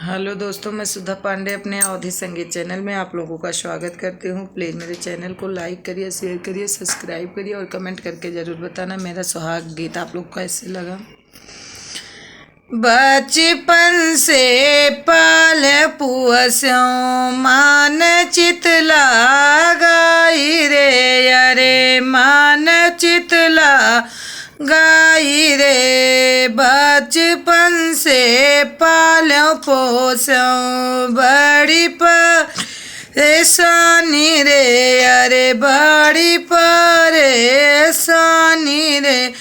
Hello दोस्तों, मैं सुधा पांडे अपने अवधि संगीत चैनल में आप लोगों का स्वागत करती हूँ। प्लीज़ मेरे चैनल को लाइक करिए, शेयर करिए, सब्सक्राइब करिए और कमेंट करके ज़रूर बताना मेरा सुहाग गीत आप लोग को कैसे लगा। बचपन से पाल पुअस्यों मान चित लगाई रे, अरे मान चित लगाई रे। बचपन से पाल्यों पोस्यों बड़ी परेशानी रे, अरे बड़ी परेशानी रे।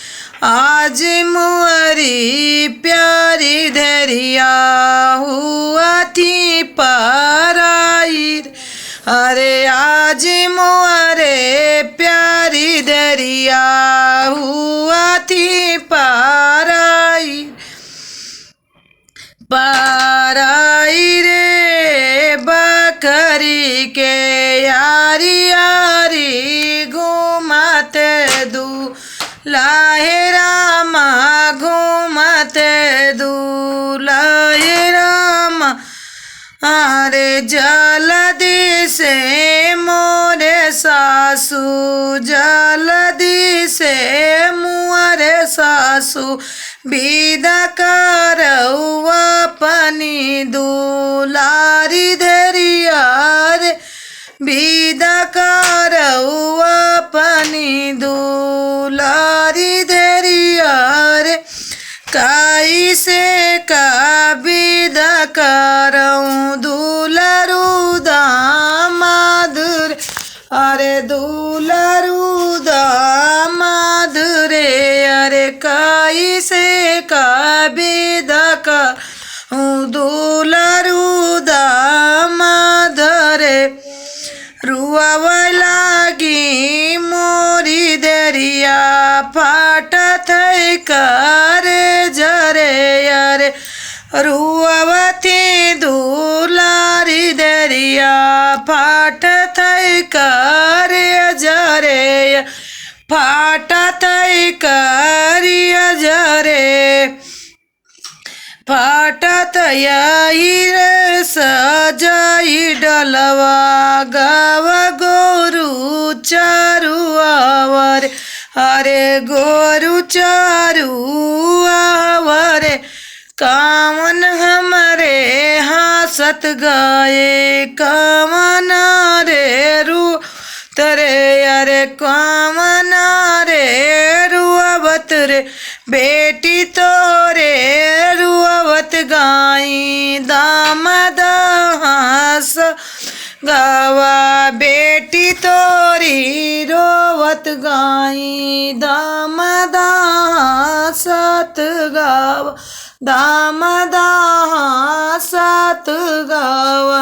आज मुअरी प्यारी धरिया हुआ थी पराई, अरे आज मुअरे प्यारी धरिया हुआ थी पराई पराई रे। बकरी के यारी यारी घूमते लाहे रामा घूमते लाहे रामा, अरे जल्दी से मोरे सासू जल्दी से मुअरे सासू विदा करऊ अपनी दुलारी धरिया रे। विदा करऊ अपनी दुलारी धरिया रे। कैसे का विदा करऊं दुलारू दामाद रे, अरे दुलारू दामाद रे, अरे कैसे का विदा करऊं दुलारू दामाद रे। रुआवा लागी मोरी दरिया फाटत करे जरे, अरे रुआवती दुलारी दरिया फाटत करे जरे, फाटत करे जरे। फाटत यही रे सजाई डलवा गाव गोरु चारू आवर, अरे गोरु चारू आवर। कामन हमरे हासत गाए कामन रे रू तरे, अरे कामन रे रुआवत रे। बेटी तोरे रुआवत गाई दामद हास गावा, बेटी तोरी रोवत गाई दामद हासत गावा, दामद हासत गावा।